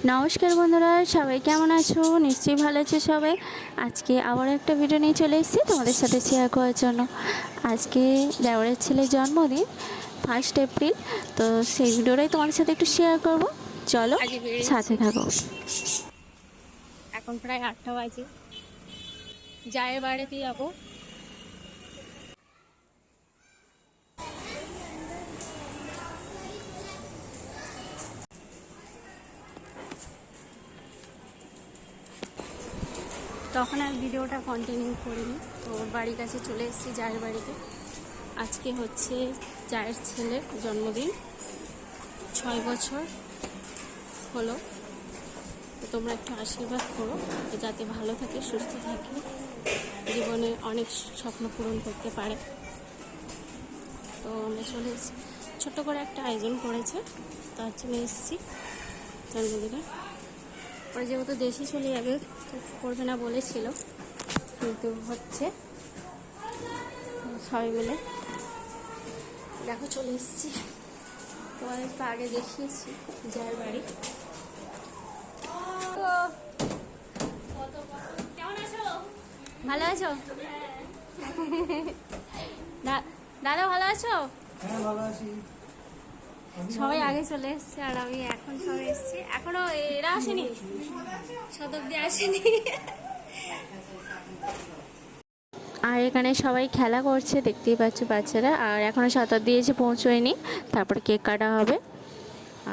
নমস্কার বন্ধুরা, সবাই কেমন আছো? নিশ্চয়ই ভালো আছো সবাই। আজকে আবার একটা ভিডিও নিয়ে চলে এসেছি তোমাদের সাথে শেয়ার করার জন্য। আজকে দেওরের ছেলের জন্মদিন, 1 এপ্রিল। তো সেই ভিডিওটাই তোমাদের সাথে একটু শেয়ার করব। চলো সাথে থাকো। এখন প্রায় 8টা বাজে, জায়ের বাড়িতে যাবো। তখন আর ভিডিওটা কন্টিনিউ করিনি, তো ওর বাড়ির কাছে চলে এসেছি, জায়ের বাড়িতে। আজকে হচ্ছে জায়ের ছেলের জন্মদিন, 6 বছর হলো। তো তোমরা একটু আশীর্বাদ করো যাতে ভালো থাকে, সুস্থ থাকে, জীবনে অনেক স্বপ্ন পূরণ করতে পারে। তো আমরা চলে এসেছি, ছোট্ট করে একটা আয়োজন করেছে, তার জন্য এসেছি জন্মদিনে। ওরা যেহেতু দেশে চলে যাবে তো করবে না বলেছিল, কিন্তু হচ্ছে সবাই মিলে। দেখো চলে এসেছি, তোমাদের তো আগে দেখিয়েছি যার বাড়ি। তো কেমন আছো? ভালো আছো? দাদা ভালো আছো? হ্যাঁ ভালো আছি। সবাই আগে চলে এসছে আর আমি এখন সবাই এসছি, এখনো এরা আসেনি, শতাব্দী আসেনি। আর এখানে সবাই খেলা করছে, দেখতেই পাচ্ছ বাচ্চারা। আর এখনও শতাব্দী এসে পৌঁছয়নি, তারপরে কেক কাটা হবে।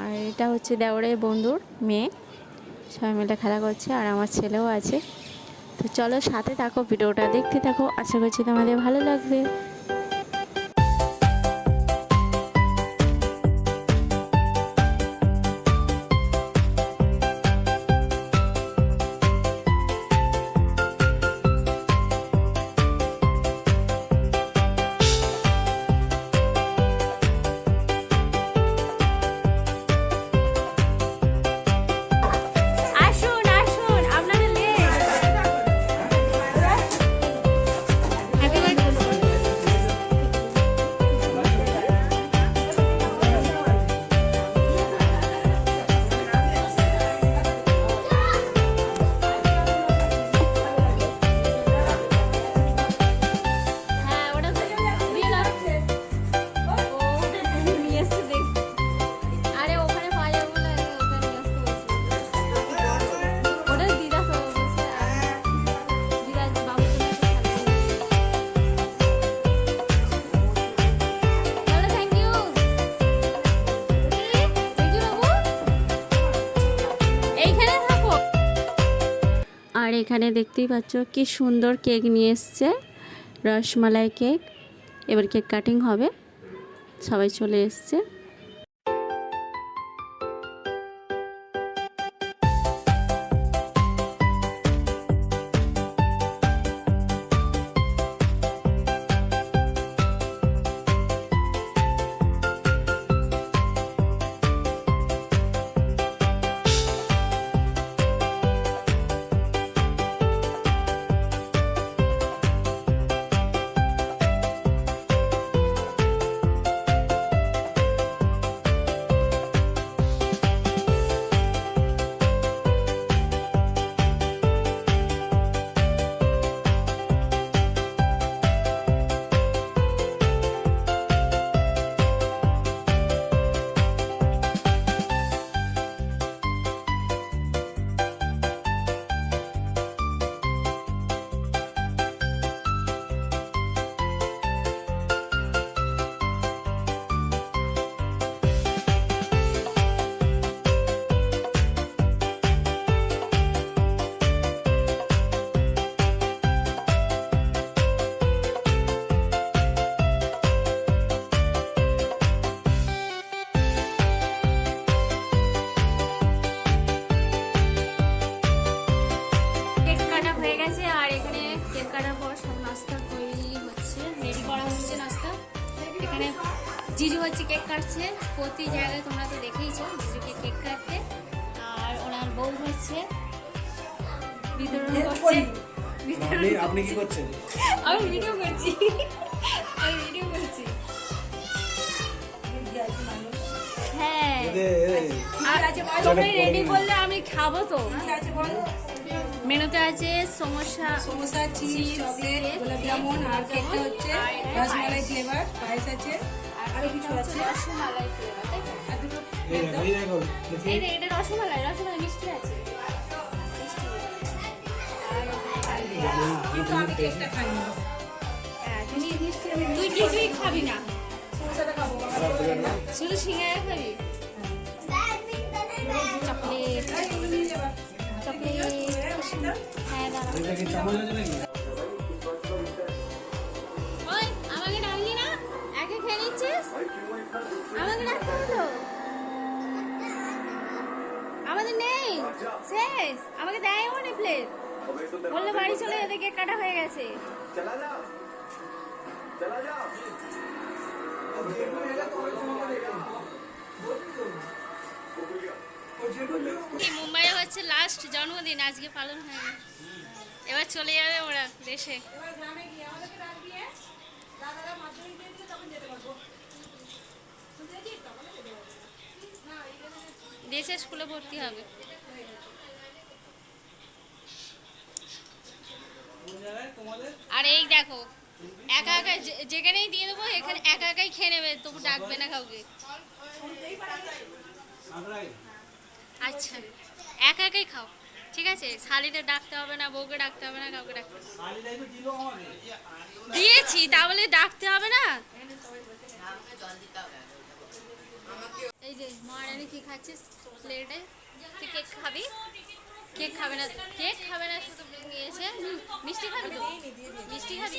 আর এটা হচ্ছে দেওরের বন্ধুর মেয়ে, সবাই মিলে খেলা করছে, আর আমার ছেলেও আছে। তো চলো সাথে থাকো, ভিডিওটা দেখতে থাকো, আশা করছি তোমাদের ভালো লাগবে। আর এখানে দেখতেই পাচ্ছ কি সুন্দর কেক নিয়ে এসছে, রসমালাই কেক। এবার কেক কাটিং হবে, সবাই চলে এসছে। জিজু হচ্ছে কেক কাটছে, প্রতি জায়গায় তোমরা তো দেখেইছো জিজুকে কেক কাটতে। আর ওনার বউ হচ্ছে বিতরণ করছে। আপনি কি করছেন? আমি ভিডিও করছি, হ্যাঁ। আর তুমি রেডি করলে আমি খাবো তো। মেনুতে আছে সমোসা, সমোসা, চিজ, চকলেট, গোলাপ জামুন, আর কেকটা হচ্ছে রসমালাই ফ্লেভার, পায়েস আছে, আরো কিছু আছে। রসমালাই ফ্লেভার, তাই তো? আর দুটো এই দেখো, এই দেখো, দেখি। এই রে, এটা রসমালাই, রসমালাই মিষ্টি আছে। কিন্তু আমি কেকটা খাই না। হ্যাঁ, তুই খাবি না, সমোসাটা খাবো। খারাপ দেবেন না। শুধু সিঙ্গারা খাবি। Chocolate, chocolate. হ্যাঁ, দাঁড়া। এটা কি চামচ আছে নাকি? ওই, আমাকে ডাকলি না? একে খেয়ে নিচ্ছিস? আমাকে ডাকতে হলো। আমাদের নেই, শেষ। আমাকে দেয়ও না প্লেট। বললে বাড়ি চলে যেতে, কেক কাটা হয়ে গেছে। মুম্বাইয়ে হচ্ছে লাস্ট জন্মদিন, আজকে পালন হয়নি। এবার চলে যাবে ওরা দেশে। দেশে স্কুলে ভর্তি হবে। আর এই দেখো, একা একা যেখানেই দিয়ে দেবো, এখানে একা একাই খেয়ে নেবে, তবু ডাকবে না কাউকে। আচ্ছা, একা একাই খাও, ঠিক আছে? শালিদের ডাকতে হবে না, বউকে ডাকতে হবে না, কাউকে ডাকতে হবে না। দিয়েছি, তা বলে ডাকতে হবে না। এই যে মহারানী কি খাচ্ছিস প্লেটে? তুই কেক খাবি? কেক খাবে না, কেক খাবে না, শুধু নিয়েছে। মিষ্টি খাবি তো? মিষ্টি খাবি?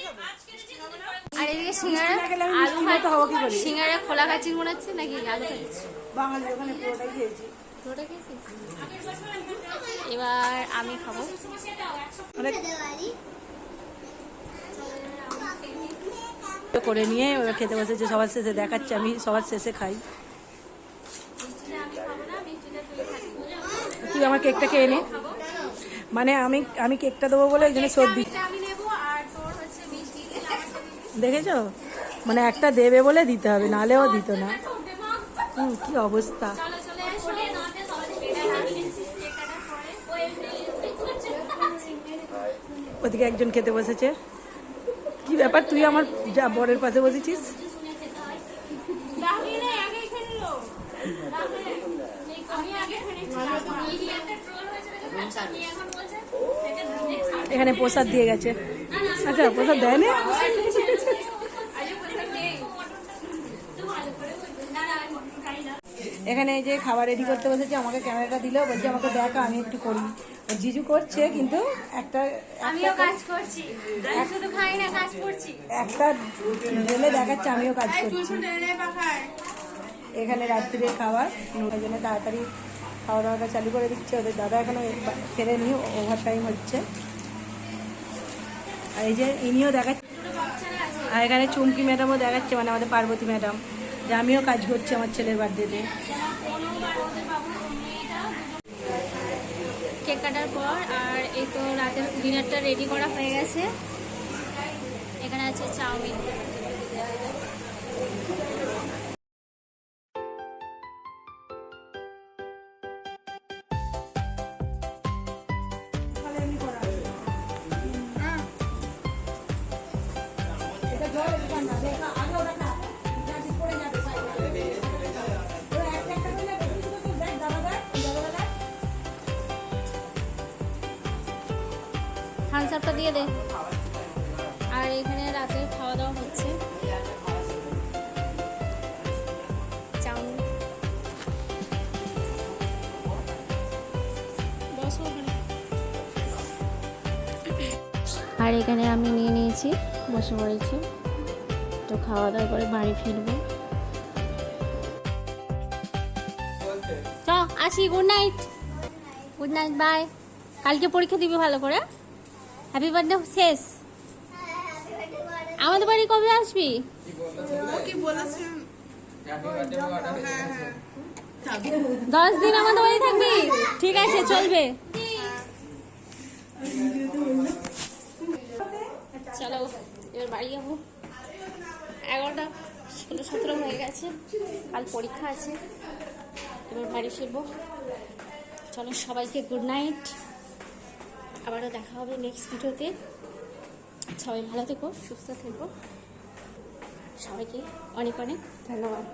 আর এদিকে সিঙ্গারা, আলু খাচ্ছি। সিঙ্গারা খোলা খাচ্ছিস মনে হচ্ছে, নাকি আলু খাচ্ছিস? বাঙালি ওখানে পুরোটাই খেয়েছি। পুরোটা খেয়েছিস? এবার আমি খাবো। করে নিয়ে ওরা খেতে বসেছে, সবার শেষে দেখাচ্ছে, আমি সবার শেষে খাই। তুই আমার কেকটা খেয়ে নে। মানে আমি কেকটা দেবো বলে এই জন্য সর্দি। দেখেছো, মানে একটা দেবে বলে দিতে হবে, নাহলেও দিত না। কি অবস্থা। ওদিকে একজন খেতে বসেছে। কি ব্যাপার, তুই আমার যা বরের পাশে বসেছিস? এখানে প্রসাদ দিয়ে গেছে। আচ্ছা, প্রসাদ দেয় না? এখানে এই যে খাবার রেডি করতে বসেছে, আমাকে ক্যামেরাটা দিলেও বলছে আমাকে দেখা, আমি একটু করি। জিজু করছে, কিন্তু আমিও কাজ করছি, আমি শুধু খাই না, কাজ করছি। একটা ঢেলে দেখাচ্ছে আমিও কাজ করছি। এখানে রাত্রির খাবার, ওই জন্য তাড়াতাড়ি খাওয়া দাওয়াটা চালু করে দিচ্ছে। ওদের দাদা এখনো ফেরেনি, ওভার টাইম হচ্ছে। আর এই যে ইনিও দেখাচ্ছে। আর এখানে চুমকি ম্যাডামও দেখাচ্ছে, মানে আমাদের পার্বতী ম্যাডাম, যে আমিও কাজ করছি আমার ছেলের বার্থডেতে। কেক কাটার পর আর এই তো রাতের ডিনারটা রেডি করা হয়ে গেছে। এখানে আছে চাউমিন। থামস আপটা দিয়ে দে। আর এখানে রাতে খাওয়া দাওয়া হচ্ছে, চাউমিন। আর এখানে আমি নিয়ে নিয়েছি, বসে পড়েছি। তো খাওয়া দাওয়া করে বাড়ি ফিরবো। তো আসি, good night. Good night, bye. কালকে পরীক্ষা দিবি ভালো করে। হ্যাপি বার্থডে শেষ। আমাদের বাড়ি কবে আসবি? 10 দিন আমাদের বাড়ি থাকবি? ঠিক আছে, চলবে। চলো এবার বাড়ি যাবো। 11টা 16-17 হয়ে গেছে, কাল পরীক্ষা আছে। এবার বাড়ি ফিরবো। চলো সবাইকে গুড নাইট, আবারও দেখা হবে নেক্সট ভিডিওতে। সবাই ভালো থেকো, সুস্থ থেকো, সবাইকে অনেক অনেক ধন্যবাদ।